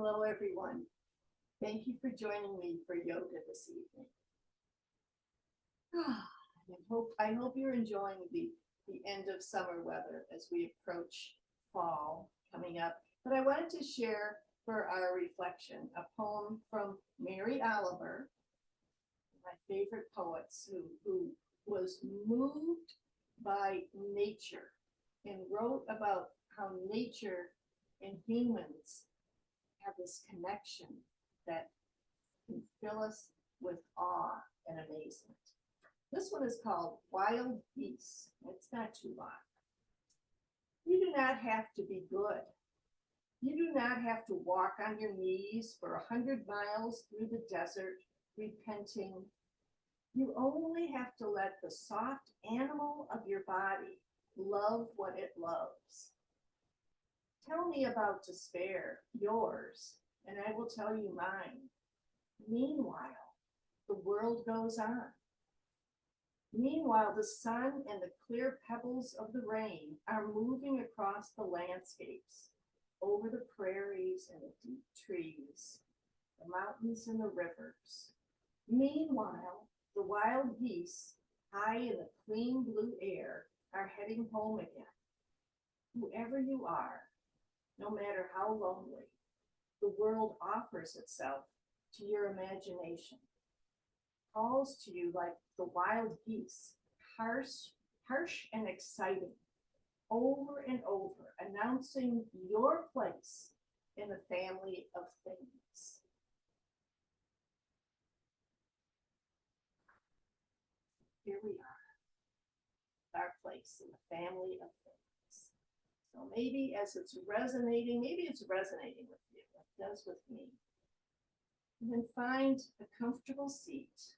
Hello, everyone. Thank you for joining me for yoga this evening. I hope you're enjoying the end of summer weather as we approach fall coming up. But I wanted to share for our reflection a poem from Mary Oliver, my favorite poets, who was moved by nature and wrote about how nature and humans have this connection that can fill us with awe and amazement. This one is called Wild Geese. It's not too long. You do not have to be good. You do not have to walk on your knees for 100 miles through the desert, repenting. You only have to let the soft animal of your body love what it loves. Tell me about despair, yours, and I will tell you mine. Meanwhile, the world goes on. Meanwhile, the sun and the clear pebbles of the rain are moving across the landscapes, over the prairies and the deep trees, the mountains and the rivers. Meanwhile, the wild geese, high in the clean blue air, are heading home again. Whoever you are, no matter how lonely, the world offers itself to your imagination, calls to you like the wild geese, harsh and exciting, over and over, announcing your place in the family of things. Here we are, our place in the family of things. So maybe as it's resonating with you, it does with me. And then find a comfortable seat,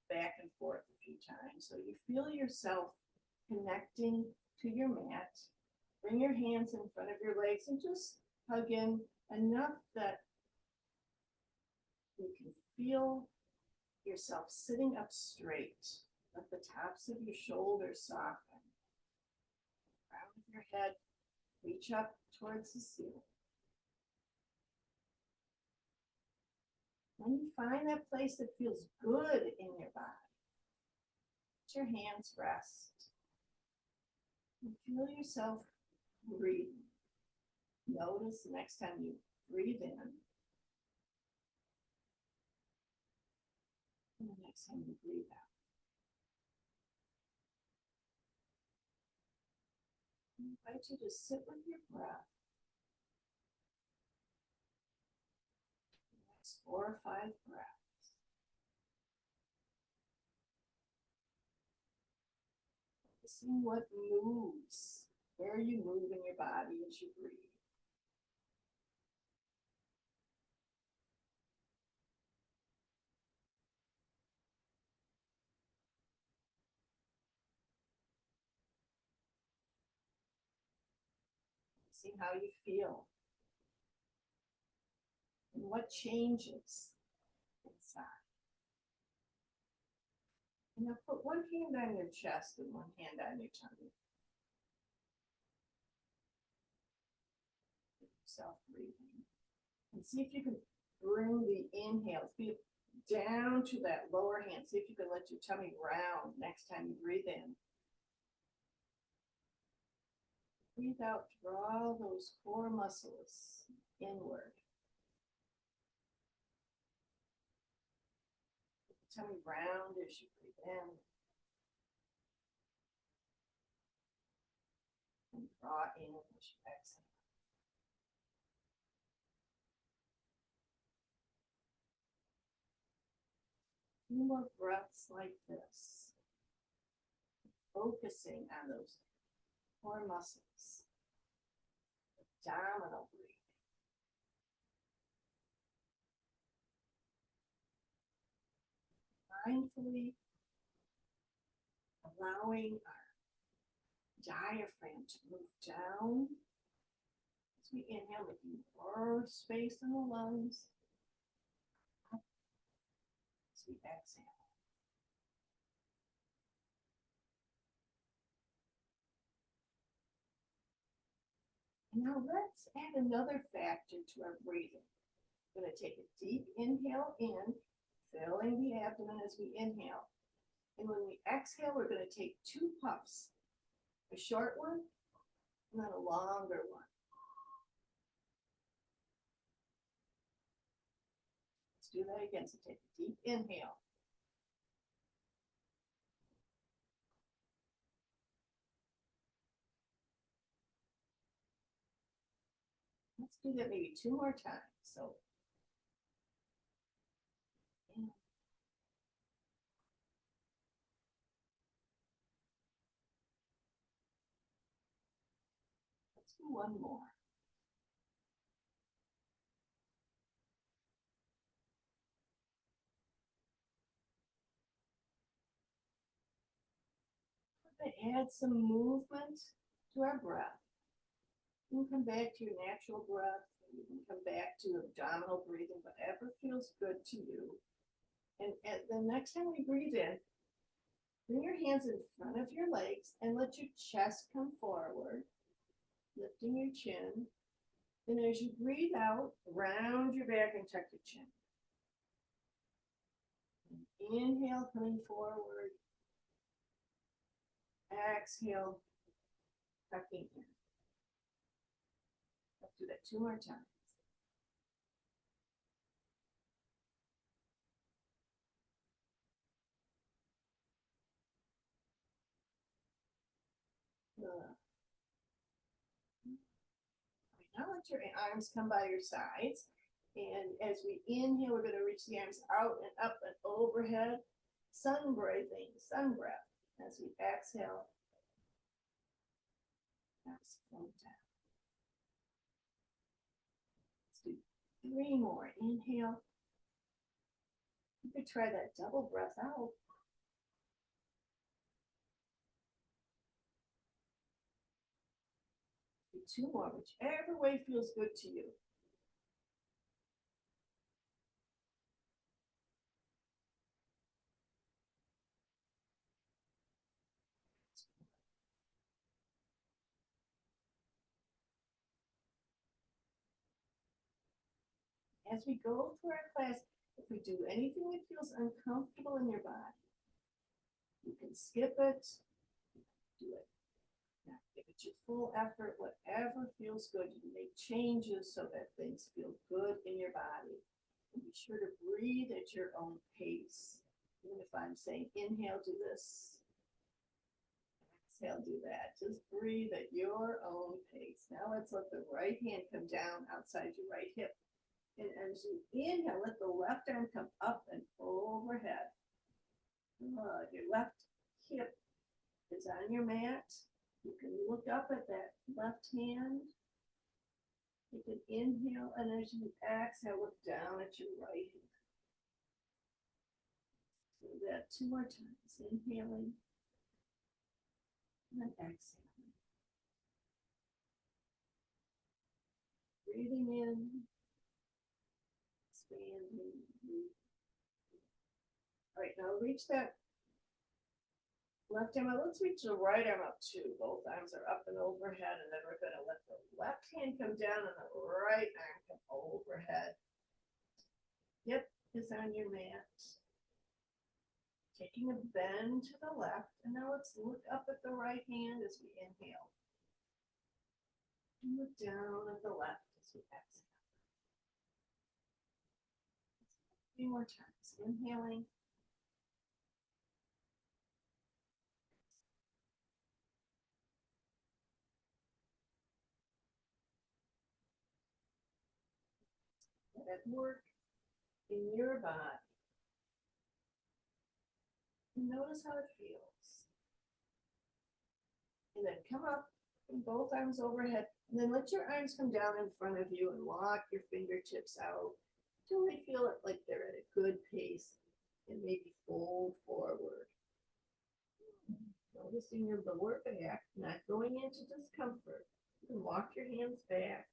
back and forth a few times so you feel yourself connecting to your mat. Bring your hands in front of your legs and just hug in enough that you can feel yourself sitting up straight. Let the tops of your shoulders soften. Crown of your head, reach up towards the ceiling. When you find that place that feels good in your body, let your hands rest. And feel yourself breathing. Notice the next time you breathe in, and the next time you breathe out. I invite you to sit with your breath. 4 or 5 breaths. Noticing what moves, where you move in your body as you breathe. See how you feel. And what changes inside. And now put one hand on your chest and one hand on your tummy. Get yourself breathing. And see if you can bring the inhale, feel down to that lower hand. See if you can let your tummy round next time you breathe in. Breathe out, draw those core muscles inward. Tummy round as you breathe in. And draw in as you exhale. Few more breaths like this. Focusing on those core muscles. Abdominal breathing. Mindfully allowing our diaphragm to move down as we inhale, making more space in the lungs. As we exhale. And now let's add another factor to our breathing. We're going to take a deep inhale in, filling the abdomen as we inhale. And when we exhale, we're going to take 2 puffs, a short one and then a longer one. Let's do that again. So take a deep inhale. Let's do that maybe 2 more times. So, in. Let's do one more. We're going to add some movement to our breath. You can come back to your natural breath. You can come back to abdominal breathing, whatever feels good to you. And the next time we breathe in, bring your hands in front of your legs and let your chest come forward, lifting your chin. And as you breathe out, round your back and tuck your chin. And inhale, coming forward. Exhale, tucking in. Let's do that 2 more times. Now let your arms come by your sides. And as we inhale, we're going to reach the arms out and up and overhead. Sun breathing, sun breath. As we exhale, arms float down. Let's do 3 more. Inhale. You could try that double breath out. Do 2 more, whichever way feels good to you. As we go through our class, if we do anything that feels uncomfortable in your body, you can skip it, do it. Now, give it your full effort, whatever feels good. You can make changes so that things feel good in your body. And be sure to breathe at your own pace. Even if I'm saying inhale, do this. Exhale, do that. Just breathe at your own pace. Now let's let the right hand come down outside your right hip. And as you inhale, let the left arm come up and overhead. Your left hip is on your mat. You can look up at that left hand. You can inhale, and as you exhale, look down at your right hand. Do that 2 more times. Inhaling and then exhaling. Breathing in. Expanding. All right, now reach that left arm up. Let's reach the right arm up too. Both arms are up and overhead, and then we're going to let the left hand come down and the right arm come overhead. Hip is on your mat. Taking a bend to the left, and now let's look up at the right hand as we inhale. And look down at the left as we exhale. 3 more times. Inhaling. Let it work in your body. And notice how it feels. And then come up and both arms overhead. And then let your arms come down in front of you and lock your fingertips out until they feel like they're at a good pace. And maybe fold forward. Noticing your lower back, not going into discomfort. You can walk your hands back.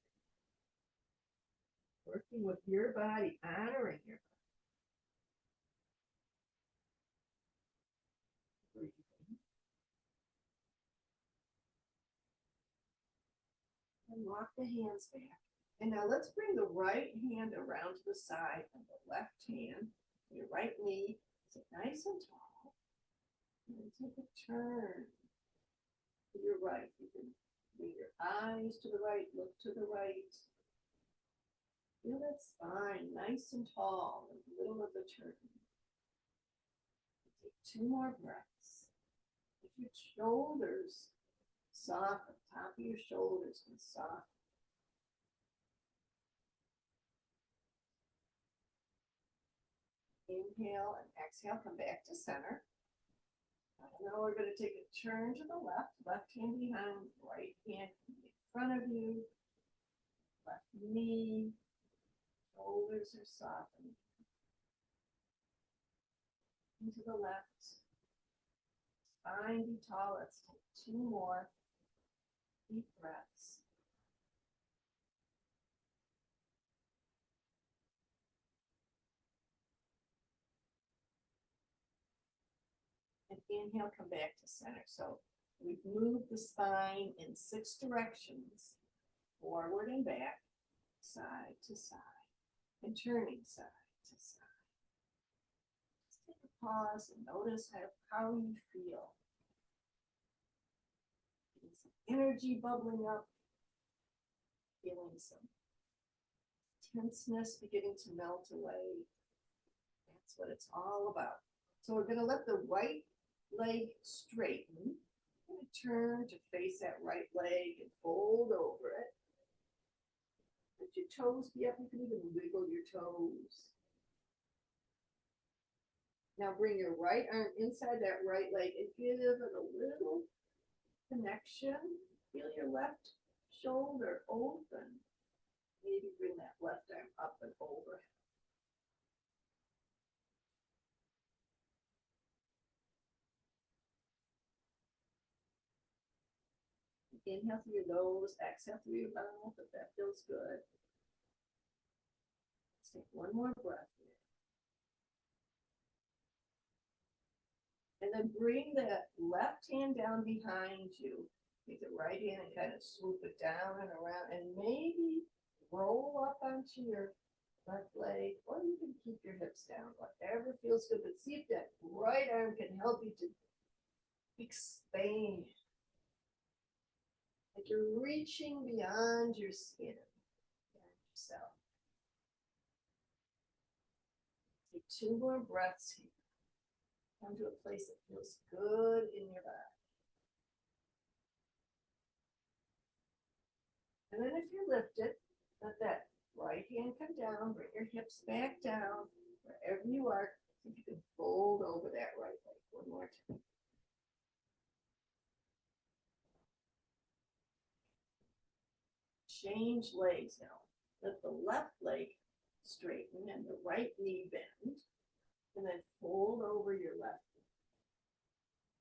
Working with your body, honoring your body. Breathing. And and walk the hands back. And now let's bring the right hand around to the side of the left hand. Your right knee, sit nice and tall. And then take a turn to your right. You can bring your eyes to the right, look to the right. Feel that spine nice and tall in the middle of the turn. Take 2 more breaths. If your shoulders soften, top of your shoulders can soften. Inhale and exhale, come back to center. And now we're going to take a turn to the left hand behind, right hand in front of you, left knee, shoulders are softening. Into the left, spine be tall. Let's take 2 more deep breaths. And inhale, come back to center. So we've moved the spine in 6 directions, forward and back, side to side, and turning side to side. Just take a pause and notice how you feel. Feeling some energy bubbling up, feeling some tenseness beginning to melt away. That's what it's all about. So we're going to let the right leg straighten. We're going to turn to face that right leg and fold over it. Let your toes be up. You can even wiggle your toes. Now bring your right arm inside that right leg and give it a little connection. Feel your left shoulder open. Maybe bring that left arm up and over. Inhale through your nose, exhale through your mouth if that feels good. Let's take 1 more breath here. And then bring that left hand down behind you. Take the right hand and kind of swoop it down and around and maybe roll up onto your left leg, or you can keep your hips down, whatever feels good. But see if that right arm can help you to expand. Like you're reaching beyond your skin, beyond yourself. Take 2 more breaths here. Come to a place that feels good in your body. And then if you're lifted, let that right hand come down, bring your hips back down, wherever you are. See if you can fold over that right leg 1 more time. Change legs now. Let the left leg straighten and the right knee bend. And then fold over your left knee.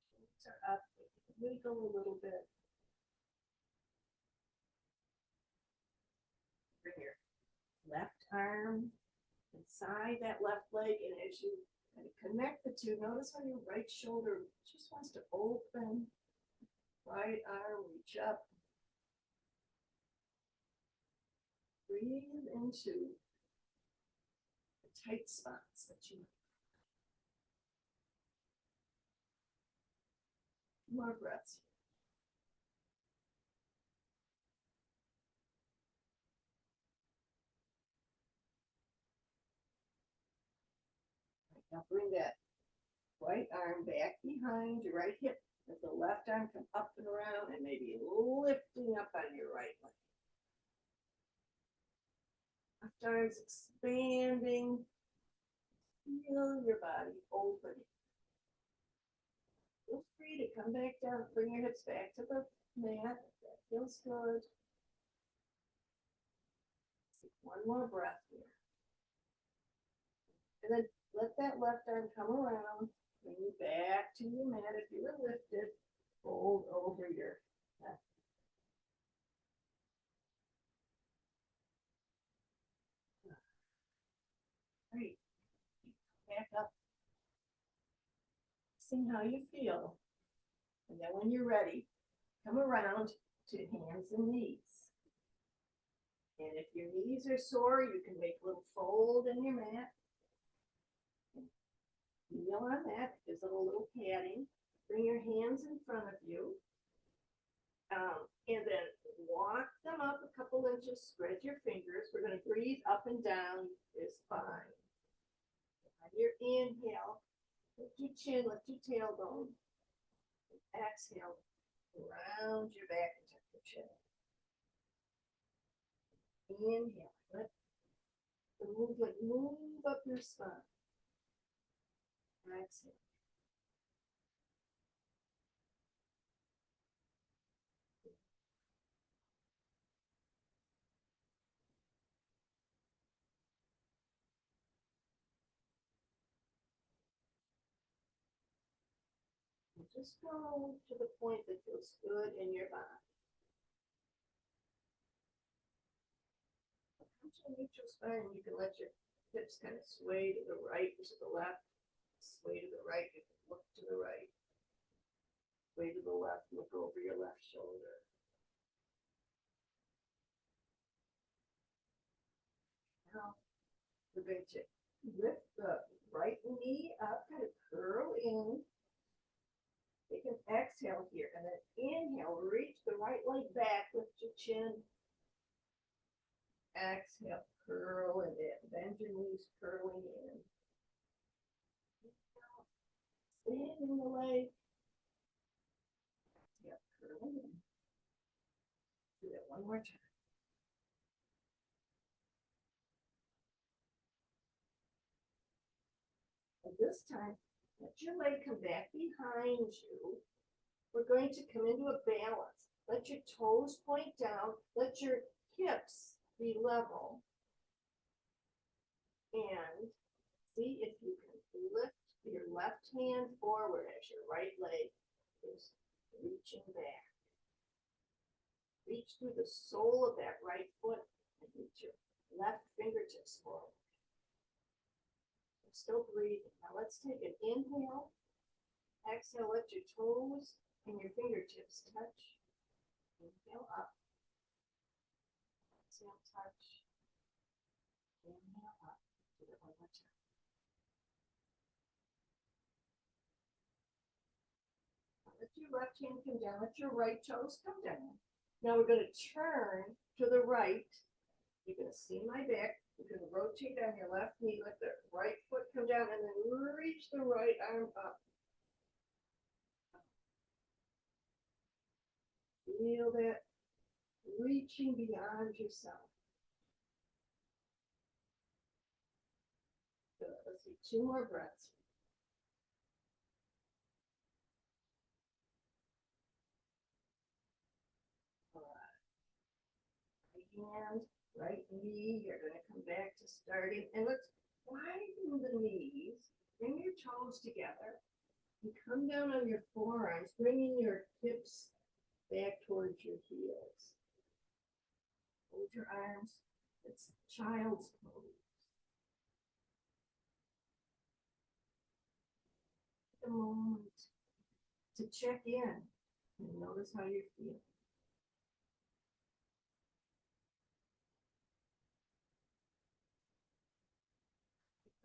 Shoulders are up. Wiggle a little bit. Bring your left arm inside that left leg. And as you kind of connect the two, notice how your right shoulder just wants to open. Right arm, reach up. Breathe into the tight spots that you have. More breaths. Right, now bring that right arm back behind your right hip. Let the left arm come up and around and maybe lifting up on your right leg. Left arm's expanding. Feel your body opening. Feel free to come back down, bring your hips back to the mat if that feels good. Take 1 more breath here. And then let that left arm come around, bring you back to your mat if you were lifted. Fold over your left. Great. Back up. See how you feel. And then when you're ready, come around to hands and knees. And if your knees are sore, you can make a little fold in your mat. Kneel on that, gives it a little padding. Bring your hands in front of you. And then walk them up a couple inches, spread your fingers. We're going to breathe up and down your spine. On your inhale, lift your chin, lift your tailbone. Exhale, round your back and tuck your chin. Inhale, lift. Move up your spine. Exhale. Just go to the point that feels good in your body. Come to a neutral spine, you can let your hips kind of sway to the right or to the left. Sway to the right, you can look to the right. Sway to the left, look over your left shoulder. Now, we're going to lift the right knee up, kind of curl in. Take an exhale here, and then inhale, reach the right leg back, lift your chin. Exhale, curl in it, bend your knees, curling in. Extending the leg. Exhale, curling in. Do that one more time. And this time, let your leg come back behind you. We're going to come into a balance. Let your toes point down. Let your hips be level. And see if you can lift your left hand forward as your right leg is reaching back. Reach through the sole of that right foot and reach your left fingertips forward. Still breathing. Now let's take an inhale. Exhale, let your toes and your fingertips touch. Inhale up. Exhale, touch. Inhale up. Do it one more time. Let your left hand come down. Let your right toes come down. Now we're going to turn to the right. You're going to see my back. You're going to rotate on your left knee. Let the right foot come down and then reach the right arm up. Feel that reaching beyond yourself. Good. Let's do 2 more breaths. All right. Right hand, right knee. You're going to come back to starting. And let's widen the knees. Bring your toes together. And come down on your forearms, bringing your hips back towards your heels. Hold your arms. It's child's pose. Take a moment to check in and notice how you're feeling.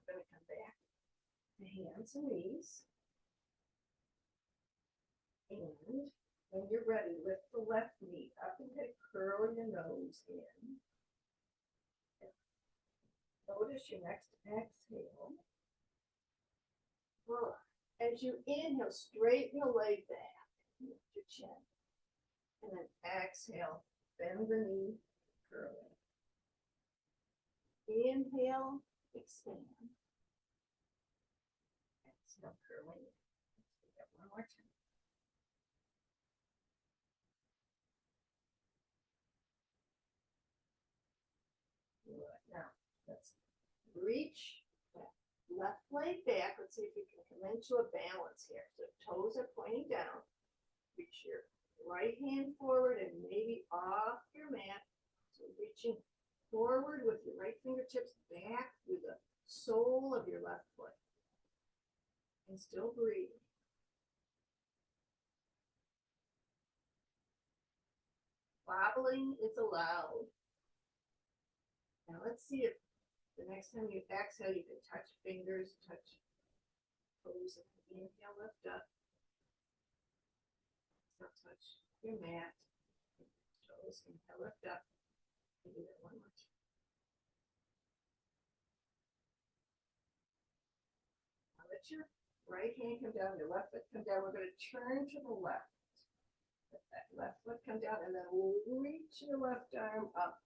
We're going to come back to hands and knees. And when you're ready, lift the left knee up and kind of curl your nose in. Notice your next exhale. As you inhale, straighten the leg back. Lift your chin. And then exhale, bend the knee, curl it. Inhale, expand. Exhale, curling. Let's do that one more time. Good. Now, let's reach that left leg back. Let's see if we can come into a balance here. So toes are pointing down. Reach your right hand forward and maybe off your mat. So reaching forward with your right fingertips back through the sole of your left foot. And still breathing. Wobbling is allowed. let's see if the next time you exhale, you can touch fingers, touch toes. Inhale, lift up. Now touch your mat. Toes. Inhale, lift up. And do that one more time. Now let your right hand come down, your left foot come down. We're going to turn to the left. Let that left foot come down, and then reach your left arm up.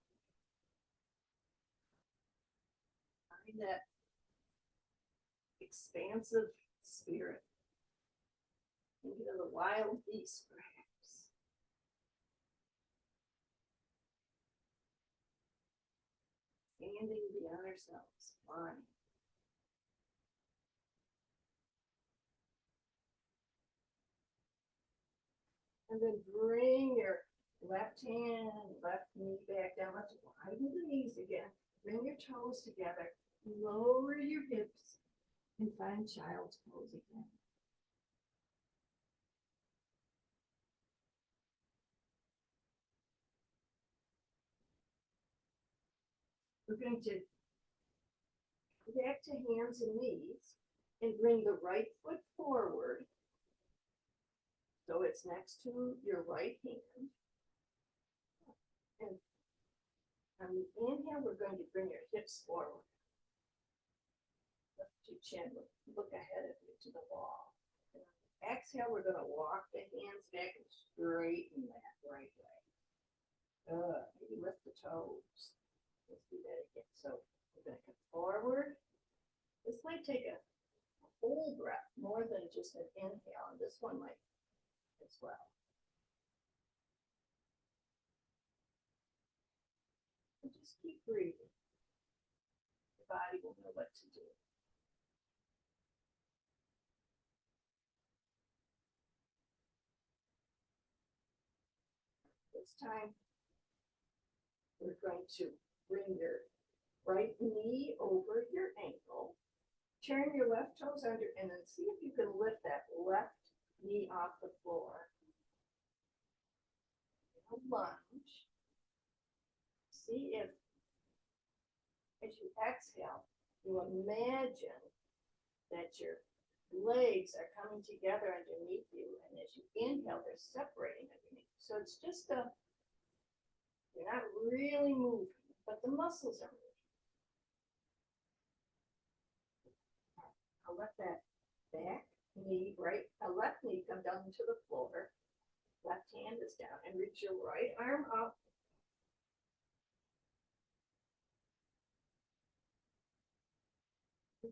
Find that expansive spirit. Think of the wild beast, perhaps. Standing beyond ourselves, flying. And then bring your left hand, left knee back down. Let's widen the knees again. Bring your toes together. Lower your hips and find child's pose again. We're going to go back to hands and knees and bring the right foot forward. So it's next to your right hand. And on the inhale, we're going to bring your hips forward. Lift your chin, look ahead of you to the wall. And on the exhale, we're going to walk the hands back and straighten that right leg. Maybe lift the toes. Let's do that again. So we're going to come forward. This might take a whole breath, more than just an inhale, and this one might as well. And just keep breathing. Your body will know what to do. This time, we're going to bring your right knee over your ankle. Turn your left toes under, and then see if you can lift that left knee off the floor. A lunge. See if, as you exhale, you imagine that your legs are coming together underneath you, and as you inhale, they're separating underneath. So it's just you're not really moving, but the muscles are moving. I'll let that back knee, left knee come down to the floor. Left hand is down, and reach your right arm up.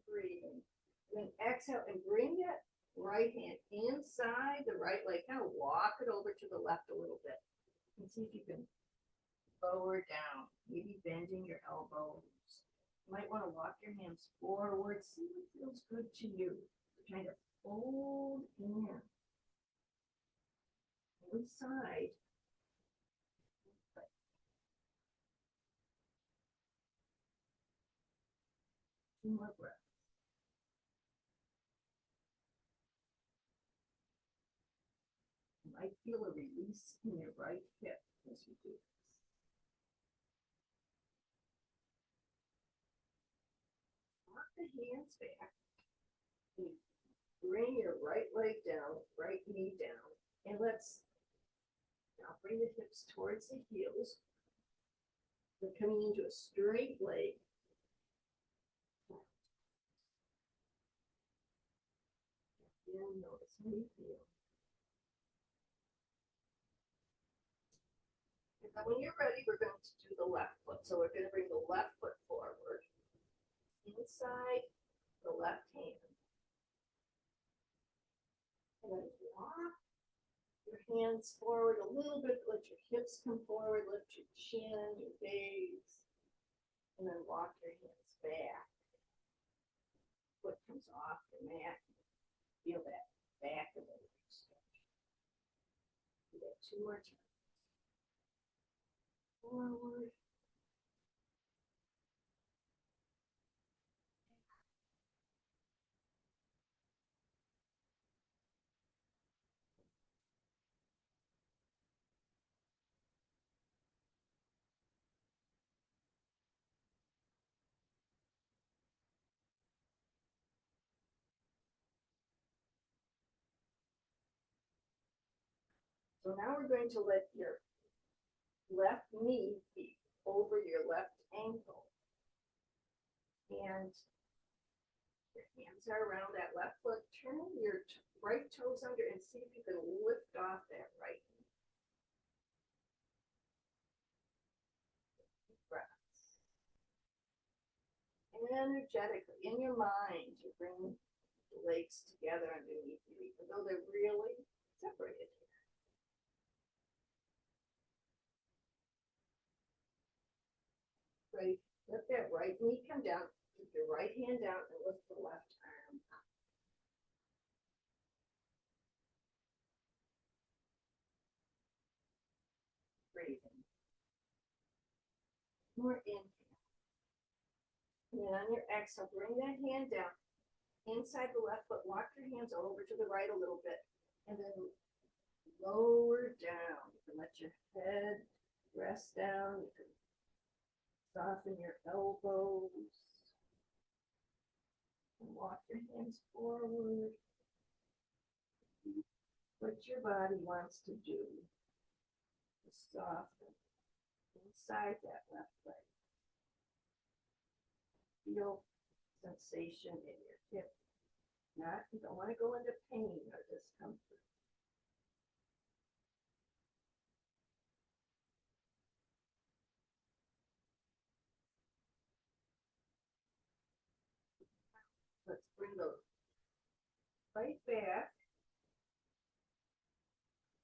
Breathing. Then exhale and bring that right hand inside the right leg. Kind of walk it over to the left a little bit. And see if you can lower down, maybe bending your elbows. You might want to walk your hands forward. See what feels good to you. Kind of fold in. Inside. Two more breaths. You might feel a release in your right hip as you do this. Lock the hands back. And bring your right leg down, right knee down, and let's now bring the hips towards the heels. We're coming into a straight leg. And notice how you feel. And then when you're ready, we're going to do the left foot. So we're going to bring the left foot forward, inside the left hand. And then walk your hands forward a little bit, let your hips come forward, lift your chin, your gaze, and then walk your hands back. Foot comes off the mat. Feel that back of the leg stretch. Do that 2 more times. Forward. So now we're going to let your left knee be over your left ankle. And your hands are around that left foot. Turn your right toes under and see if you can lift off that right knee. Breaths. And energetically, in your mind, you bring the legs together underneath you, even though they're really separated here. Right, let that right knee come down, keep your right hand down and lift the left arm up. Breathing. More inhale. And then on your exhale, bring that hand down inside the left foot, walk your hands over to the right a little bit, and then lower down. You can let your head rest down. You can soften your elbows. And walk your hands forward. What your body wants to do is soften inside that left leg. Feel sensation in your hip. Not, you don't want to go into pain or discomfort. Let's bring the right back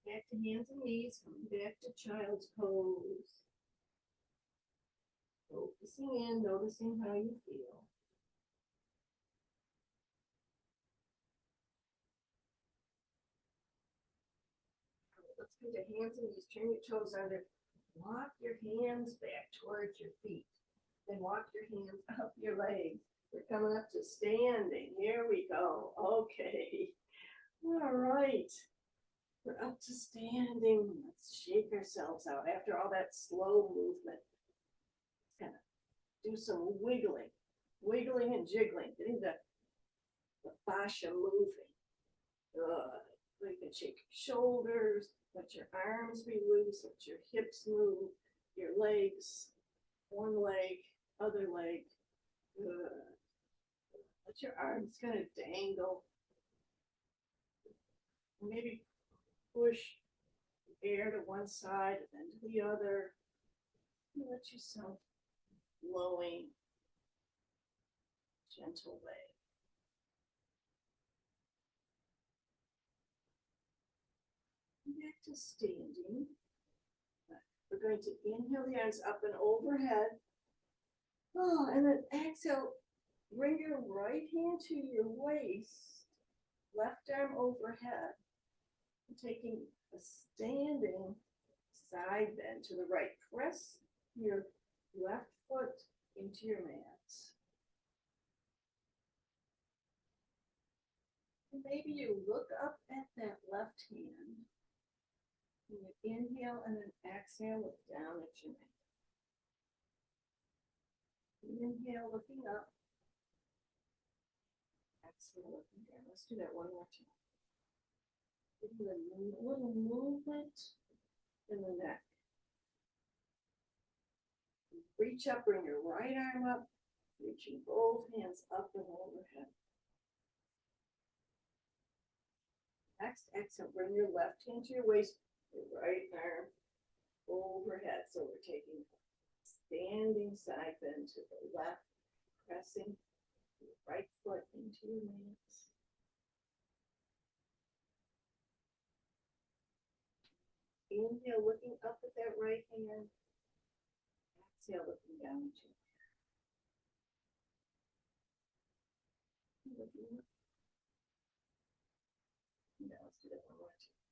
to hands and knees, coming back to child's pose. Focusing in, noticing how you feel. Let's come to hands and knees, turn your toes under. Walk your hands back towards your feet. Then walk your hands up your legs. We're coming up to standing. Here we go. Okay. All right. We're up to standing. Let's shake ourselves out. After all that slow movement, let's kind of do some wiggling. Wiggling and jiggling. Getting the fascia moving. Good. You can shake your shoulders. Let your arms be loose. Let your hips move. Your legs. One leg. Other leg. Good. Let your arms kind of dangle. Maybe push air to one side and then to the other. And let yourself flowing, gentle way. Back to standing. We're going to inhale the arms up and overhead. Oh, and then exhale. Bring your right hand to your waist, left arm overhead, taking a standing side bend to the right. Press your left foot into your mat. And maybe you look up at that left hand. And you inhale and then exhale, look down at your mat. Inhale, looking up. Exhale, looking down. Let's do that one more time. Give a little movement in the neck. Reach up, bring your right arm up, reaching both hands up and overhead. Next, exhale, bring your left hand to your waist, your right arm overhead. So we're taking standing side bend to the left, pressing your right foot into your mat. Inhale, looking up at that right hand. Exhale, looking down at your hand. Now let's do that one more time.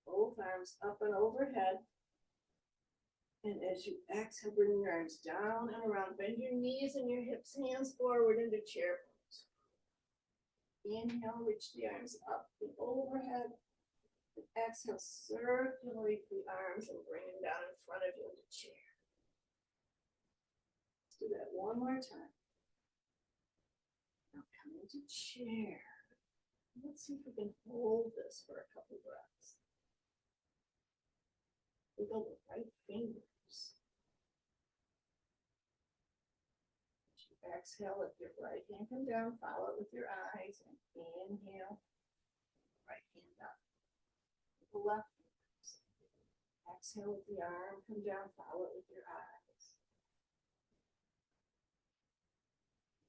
Both arms up and overhead. And as you exhale, bring your arms down and around. Bend your knees and your hips, hands forward into chair pose. Inhale, reach the arms up and overhead. And exhale, circulate the arms and bring them down in front of you into chair. Let's do that one more time. come into chair. Let's see if we can hold this for a couple breaths. Wiggle the right fingers. Exhale, lift your right hand come down, follow it with your eyes, and inhale, right hand up. The left fingers. Exhale with the arm, come down, follow it with your eyes.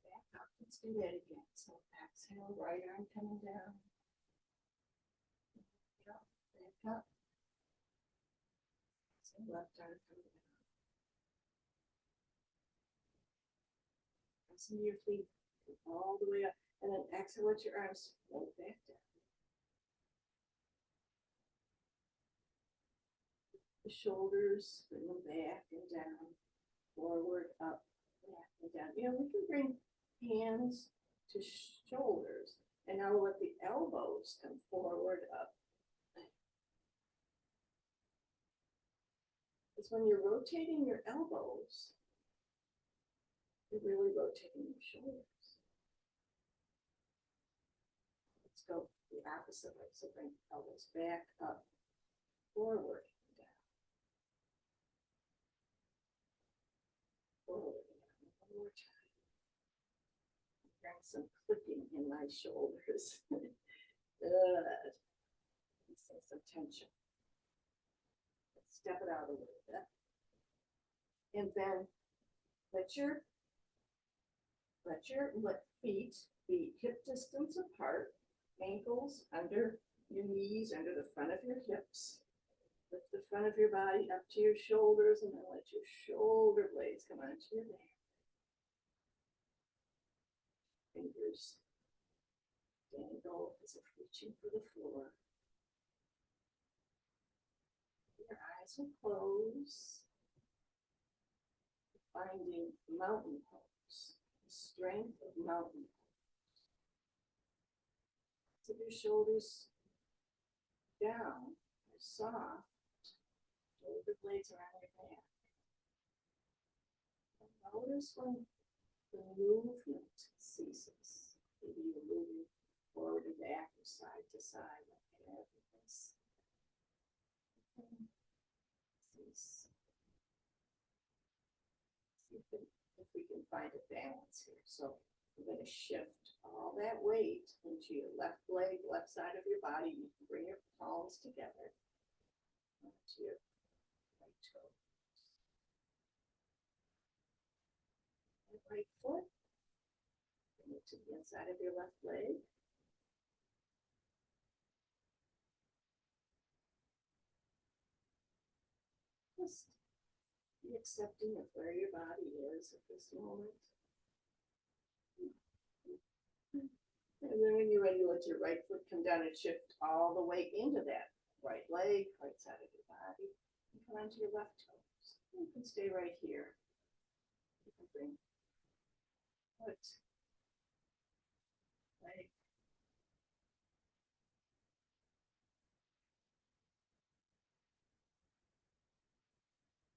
Back up, let's do that again. So exhale, right arm coming down. Inhale, back up. Exhale, left arm coming down. Press into your feet, all the way up, and then exhale, let your arms float back down. The shoulders, bring them back and down, forward, up, back and down. You know, we can bring hands to shoulders, and now we'll let the elbows come forward, up. Because when you're rotating your elbows, you're really rotating your shoulders. Let's go the opposite way. So bring elbows back, up, forward, down. Forward, down. One more time. Bring some clicking in my shoulders. Good. Some tension. Let's step it out a little bit. And then let your feet be hip distance apart, ankles under your knees, under the front of your hips. Lift the front of your body up to your shoulders, and then let your shoulder blades come onto your neck. Fingers dangle as if reaching for the floor. Your eyes will close. Finding mountain pose, the strength of mountain pose. Keep your shoulders down, they're soft. Shoulder blades around your back. And notice when the movement ceases. Maybe you're moving forward and back or side to side like this. Cease. If we can find a balance here. So we're going to shift all that weight into your left leg, left side of your body. You can bring your palms together onto your right toe. And right foot. Bring it to the inside of your left leg. Just be accepting of where your body is at this moment. And then when you're ready, let your right foot come down and shift all the way into that right leg, right side of your body. And come onto your left toes. You can stay right here. You can bring foot, leg.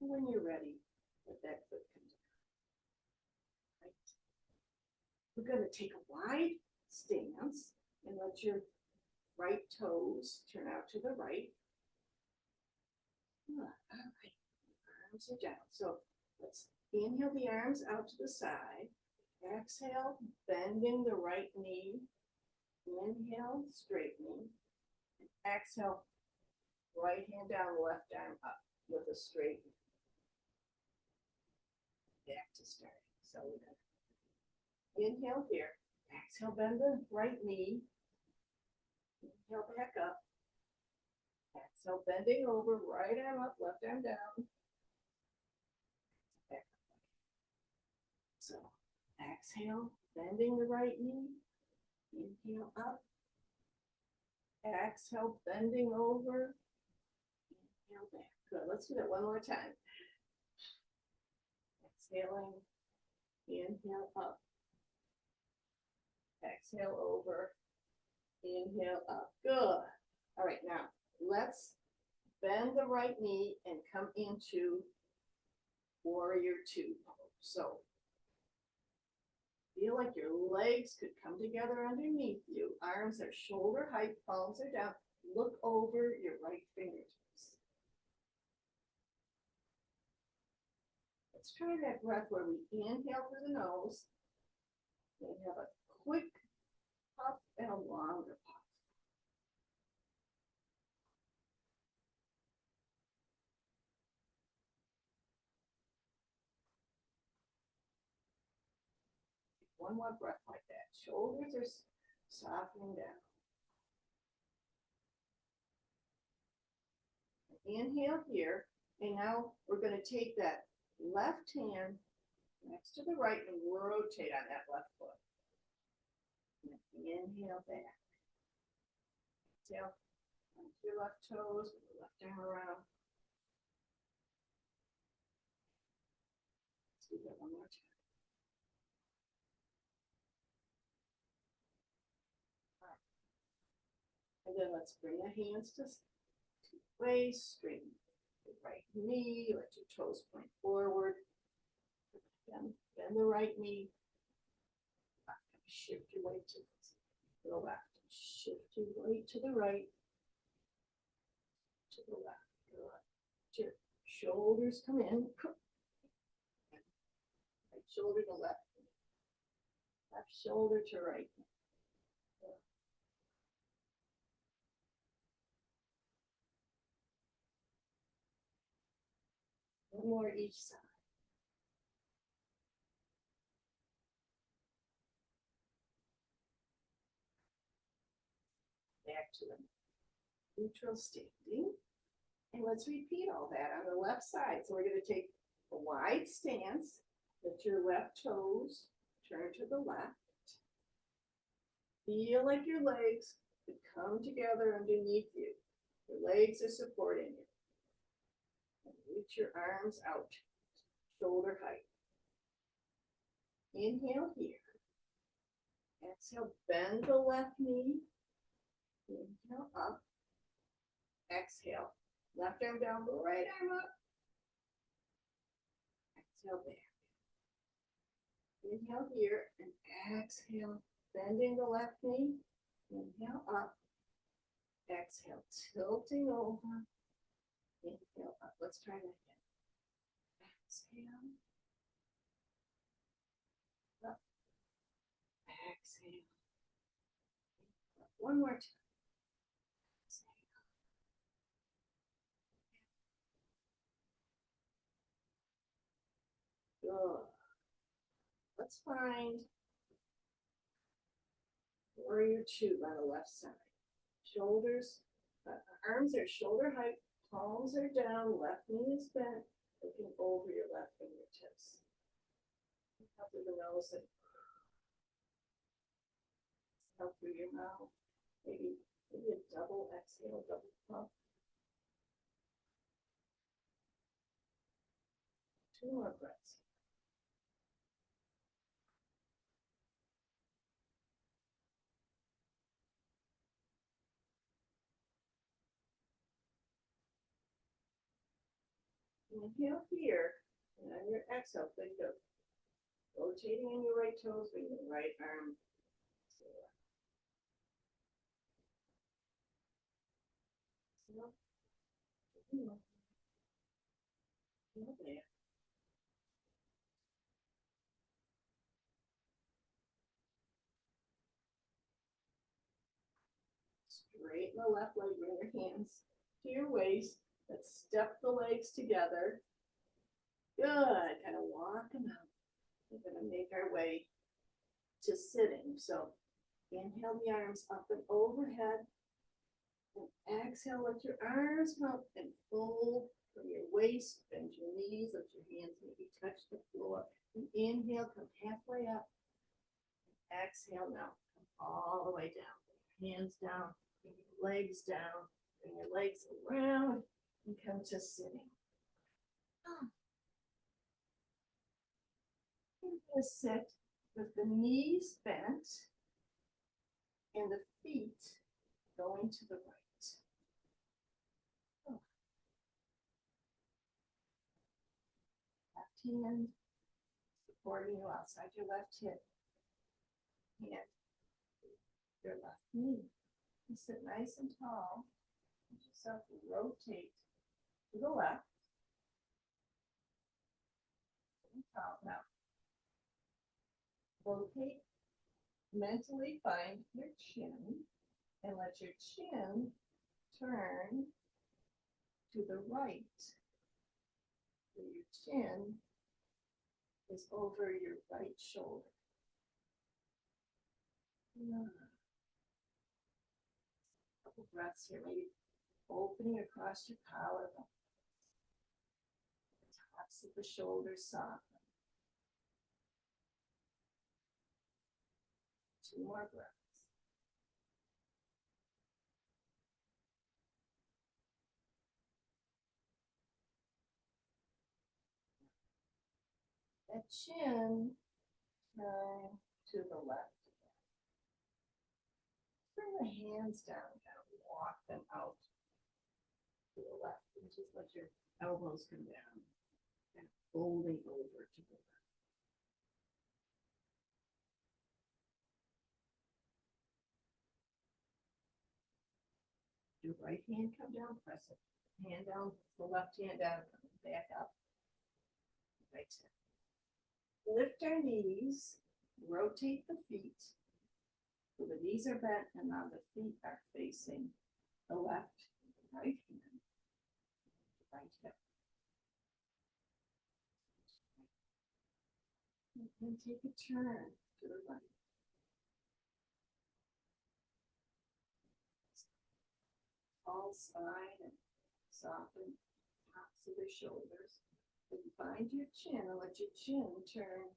And when you're ready, let that foot come down. Right. We're going to take a wide stance and let your right toes turn out to the right. All right, arms are down. So let's inhale the arms out to the side. Exhale, bending the right knee. Inhale, straightening. Exhale, right hand down, left arm up with a straight. Back to starting. So we're going to inhale here. Exhale, bend the right knee. Inhale back up. Exhale, bending over, right arm up, left arm down. Back up. So exhale, bending the right knee. Inhale up. Exhale, bending over. Inhale back. Good. Let's do that one more time. Exhaling. Inhale up. Exhale over. Inhale up. Good. All right, now let's bend the right knee and come into warrior two pose. So Feel like your legs could come together underneath you. Arms are shoulder height, palms are down. Look over your right fingertips. Let's try that breath where we inhale through the nose. Then have a quick puff and a longer puff. One more breath like that. Shoulders are softening down. Inhale here, and now we're going to take that left hand next to the right and rotate on that left foot. Inhale back. Exhale, onto your left toes, with the left arm around. Let's do that one more time. And then let's bring the hands to waist, straighten the right knee, let your toes point forward. Bend the right knee. Shift your weight to the left. Shift your weight to the right. To the left. Your shoulders come in. Right shoulder to left. Left shoulder to right. One more each side. Back to the neutral standing. And let's repeat all that on the left side. So we're going to take a wide stance. Let your left toes turn to the left. Feel like your legs could come together underneath you. Your legs are supporting you. And reach your arms out, shoulder height. Inhale here. Exhale, bend the left knee. Inhale up. Exhale, left arm down, right arm up. Exhale back. Inhale here and exhale, bending the left knee. Inhale up. Exhale, tilting over. Inhale up. Let's try that again. Exhale. Up. Exhale. Up. One more time. Good. Let's find warrior two on the left side. Shoulders, arms are shoulder height, palms are down, left knee is bent, looking over your left fingertips. Up through the nose and out through your mouth. Maybe a double exhale, double puff. Two more breaths. Inhale here, and on your exhale, think of rotating in your right toes, bring the right arm to the left. Okay. Straighten the left leg, bring your hands to your waist. Let's step the legs together. Good. Kind of walk them out. We're going to make our way to sitting. So inhale the arms up and overhead. And exhale, let your arms come up and fold from your waist. Bend your knees, let your hands maybe touch the floor. And inhale, come halfway up. Exhale now, come all the way down. Bring your hands down, bring your legs down, bring your legs around, and come to sitting. You're going to sit with the knees bent and the feet going to the right. Left hand supporting you outside your left hip. hand to your left knee. You sit nice and tall. Let yourself rotate to the left. And top. Now, rotate, mentally find your chin and let your chin turn to the right. So your chin is over your right shoulder. Couple breaths here, maybe opening across your collarbone. The tops of the shoulders soften. 2 more breaths. That chin turn to the left. Bring the hands down, kind of walk them out to the left, and just let your elbows come down, and folding over to the left. Your right hand come down, press it. Hand down, the left hand down, back up. Right hand. Lift our knees, rotate the feet. So the knees are bent and now the feet are facing the left, the right hand, the right hip. And then take a turn to the right. All spine and soften tops of the shoulders. And find your chin and let your chin turn.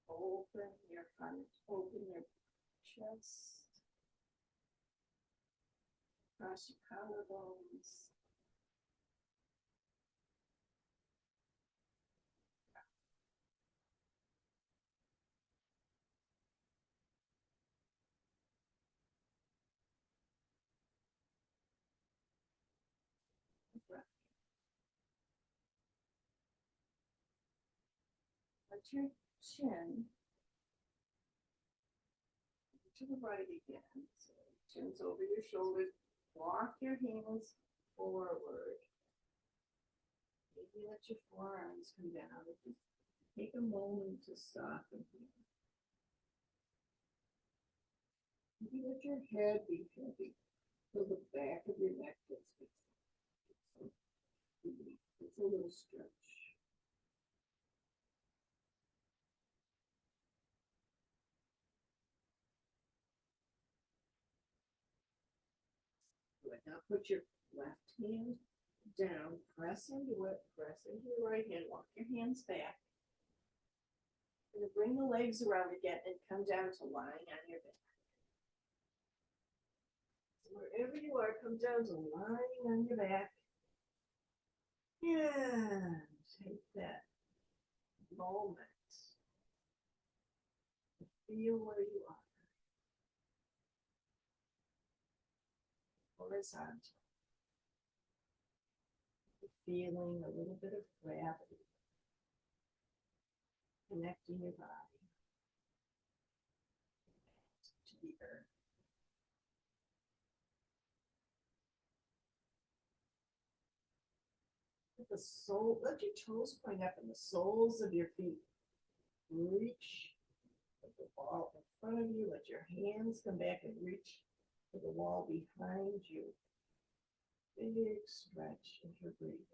Open your front, open your chest, across your collarbones. Breath. Let your chin to the right again. So chin's over your shoulders. Walk your hands forward. Maybe let your forearms come down. Just take a moment to soften here. Maybe let your head be heavy. So the back of your neck gets fixed. It's a little stretch. Good. Now put your left hand down, press into it, press into your right hand, walk your hands back. And bring the legs around again and come down to lying on your back. So wherever you are, come down to lying on your back. And take that moment to feel where you are. Horizontal. Feeling a little bit of gravity connecting your body to the earth. Let the sole, let your toes point up and the soles of your feet reach to the wall in front of you. Let your hands come back and reach to the wall behind you. Big stretch as you're breathing.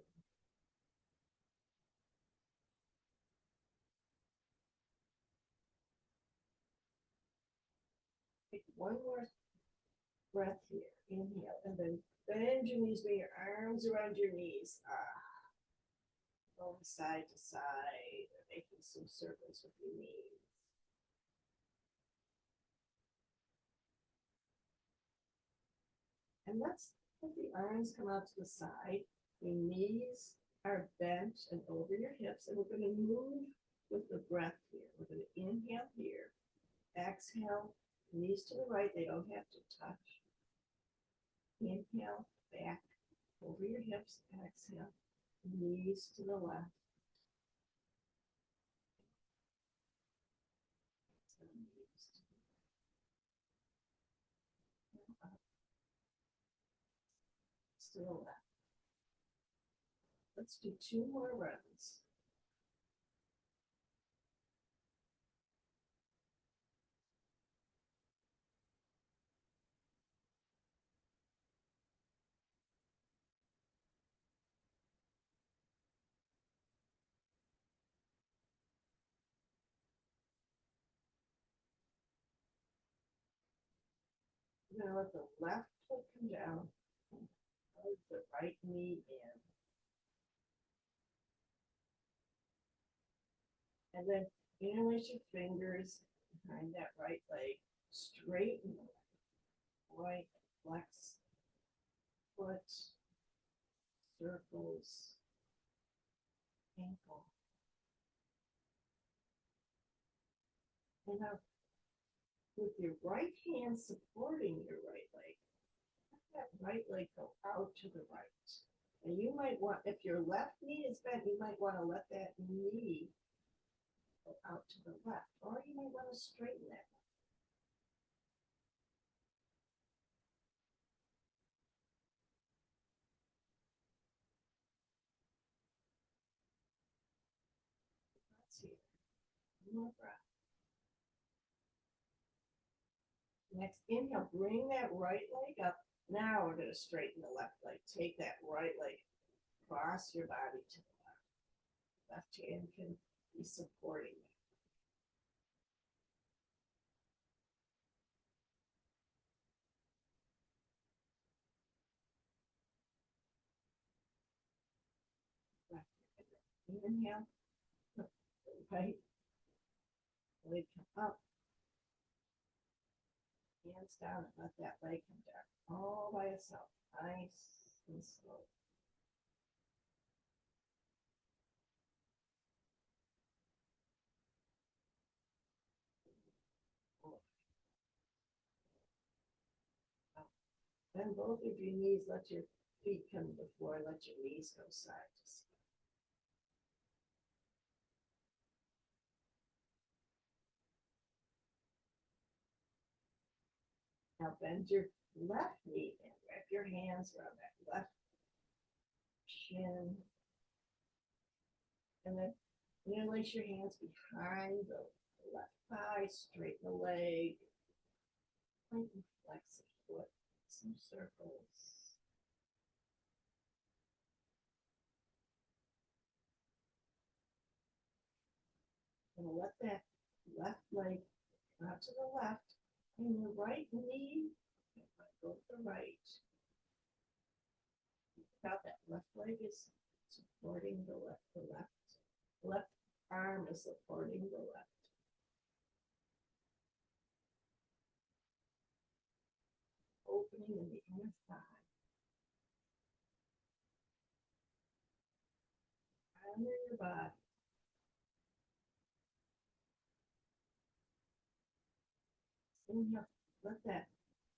Take one more breath here. Inhale, and then bend your knees, bring your arms around your knees. Going side to side, making some circles with your knees. And let's let the arms come out to the side. Your knees are bent and over your hips, and we're going to move with the breath here. We're going to inhale here, exhale, knees to the right, they don't have to touch. Inhale, back, over your hips, exhale, knees to the left. to the left. Let's do 2 more runs. We're gonna let the left foot come down, let the right knee in. And then interlace your fingers behind that right leg, straighten the right, flex foot, circles, ankle. And now with your right hand supporting your right leg, let that right leg go out to the right. And you might want, if your left knee is bent, you might want to let that knee go out to the left, or you might want to straighten that. Let's see. One more breath. Next, inhale, bring that right leg up. Now we're going to straighten the left leg. Take that right leg, cross your body to the left. Left hand can be supporting you. Left hand. Inhale, right leg come up, hands down, and let that leg come down all by itself, nice and slow. Then both of your knees, let your feet come to the floor, let your knees go side to side. Now bend your left knee and wrap your hands around that left shin. And then interlace your hands behind the left thigh, straighten the leg, and flex the foot, some circles. And let that left leg out to the left, and your right knee, go to the right. About that left leg is supporting the left arm is supporting the left. Opening in the inner thigh. Under your body. Inhale, let that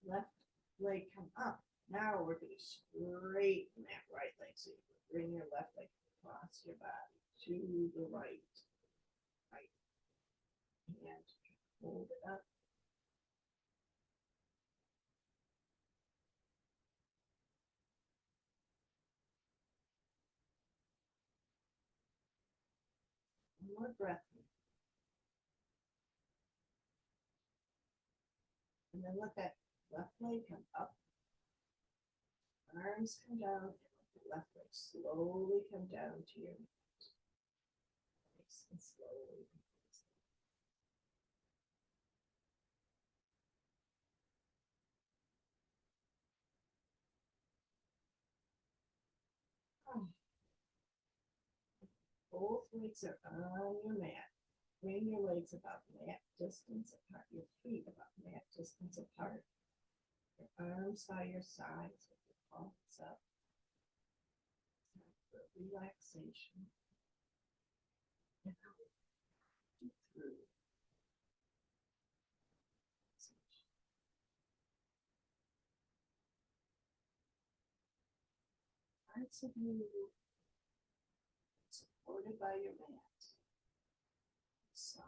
left leg come up. Now we're going to straighten that right leg. So you bring your left leg across your body to the right. Right. And hold it up. One more breath. And then let that left leg come up. Arms come down, and let the left leg slowly come down to your mat. Nice and slowly. Both legs are on your mat. Bring your legs about mat distance apart, your feet about mat distance apart. Your arms by your sides with your palms up. Time for relaxation. And through. Parts of you supported by your mat. Soft.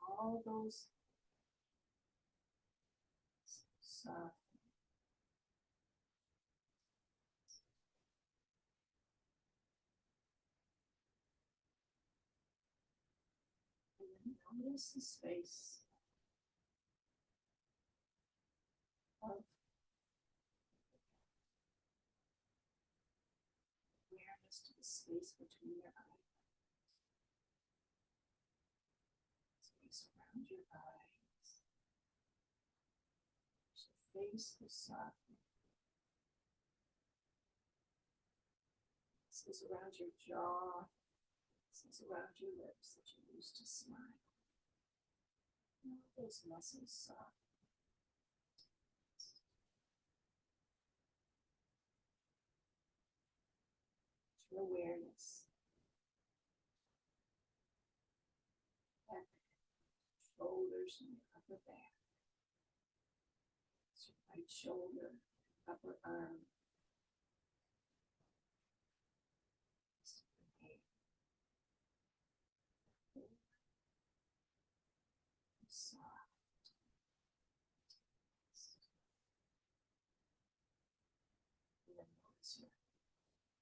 all those soft. And then notice the space of awareness to the space between your eyes, space around your eyes. So face is soft. This is around your jaw. This is around your lips that you use to smile. All those muscles soft. Your awareness. Back, shoulders, and your upper back. It's your right shoulder, upper arm. Soft. And then notice your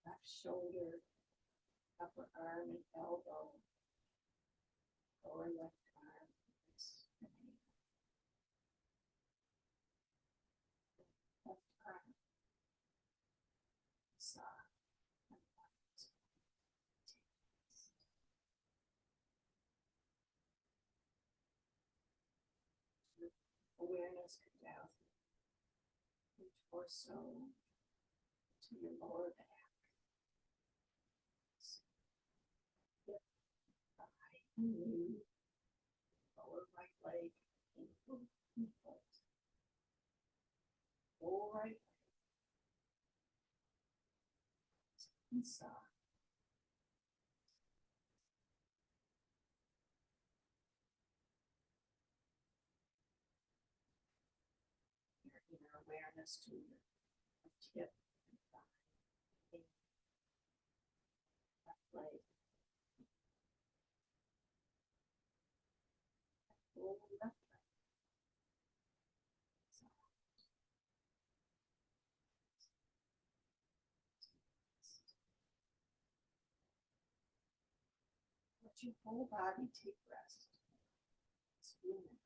left shoulder, upper arm, and elbow. Lower left arm, wrist, and hand. Left arm, soft and light. Awareness come down your torso to your lower back. Hip, thigh, knee, lower right leg, ankle, and foot. Whole right leg. And soft. Your inner awareness to your left hip and thigh, ankle, left leg, whole left leg. Soft. Let your whole body take rest. It's few minutes.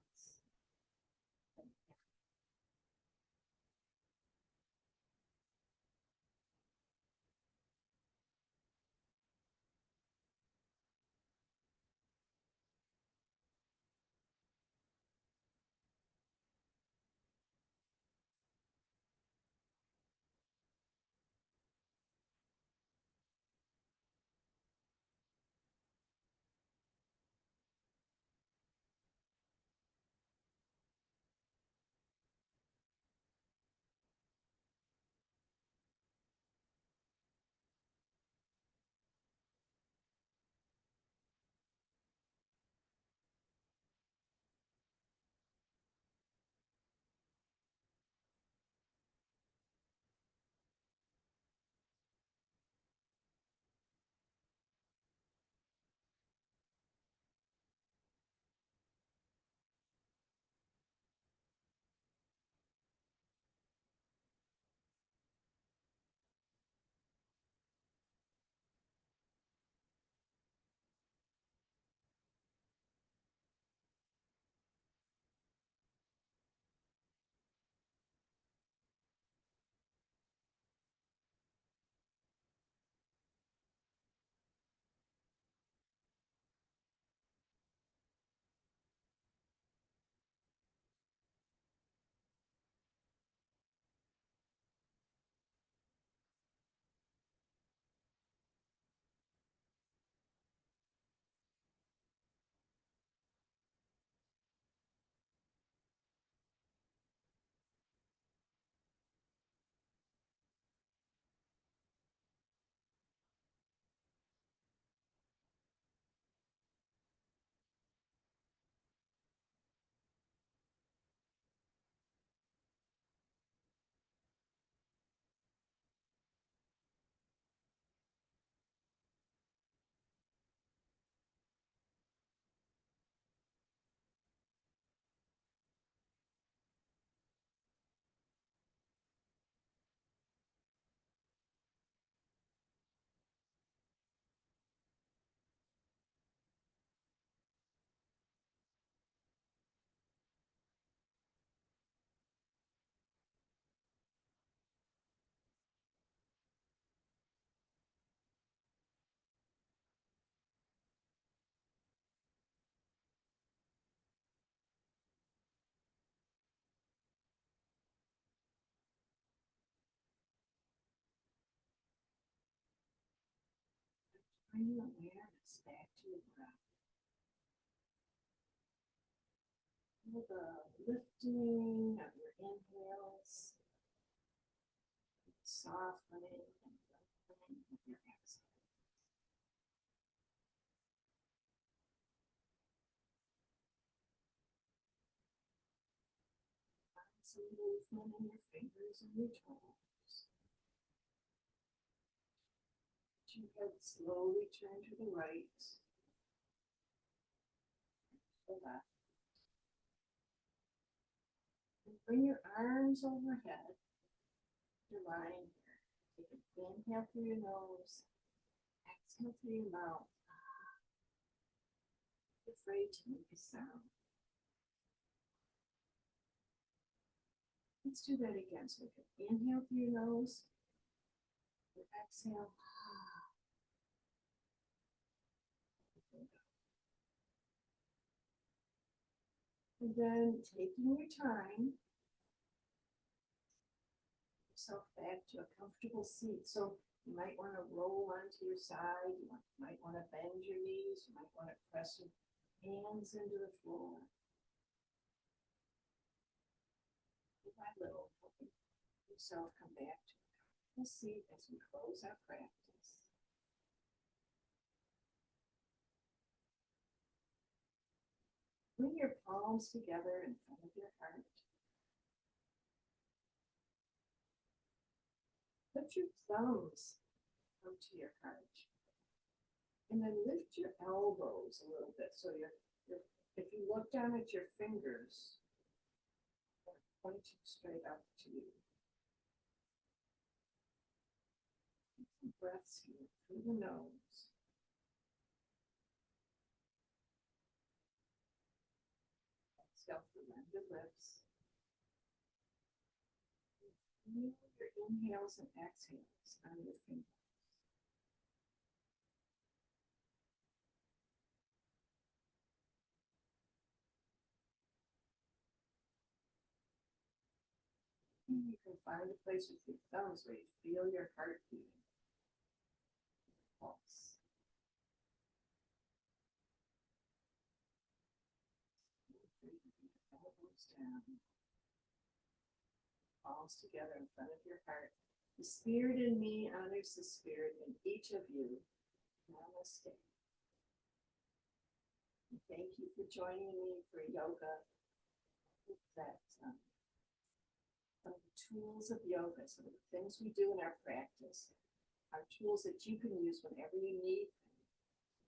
Bring your awareness back to your breath. Feel the lifting of your inhales, softening and lengthening of your exhales. Some movement in your fingers and your toes. Let your head slowly turn to the right, the left. And bring your arms overhead. You're lying here. Take an inhale through your nose, exhale through your mouth. Be afraid to make a sound. Let's do that again. So we can inhale through your nose, exhale. And then taking your time, yourself back to a comfortable seat. So you might want to roll onto your side. You might want to bend your knees. You might want to press your hands into the floor. Little by little, helping yourself come back to a comfortable seat as we close our practice. Bring your palms together in front of your heart. Put your thumbs up to your heart. And then lift your elbows a little bit. So if you look down at your fingers, they're pointing straight up to you. Take some breaths here through the nose. Exhale through your lips. Feel your inhales and exhales on your fingers. And you can find a place with your thumbs where you feel your heart beating. Pulse. Bring your elbows down. Palms together in front of your heart. The spirit in me honors the spirit in each of you. Namaste. And thank you for joining me for yoga. That some of the tools of yoga, some of the things we do in our practice, are tools that you can use whenever you need them.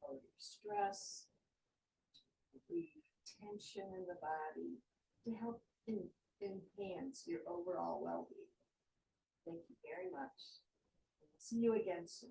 Lower your stress, relieve tension in the body, to help enhance your overall well-being. Thank you very much. See you again soon.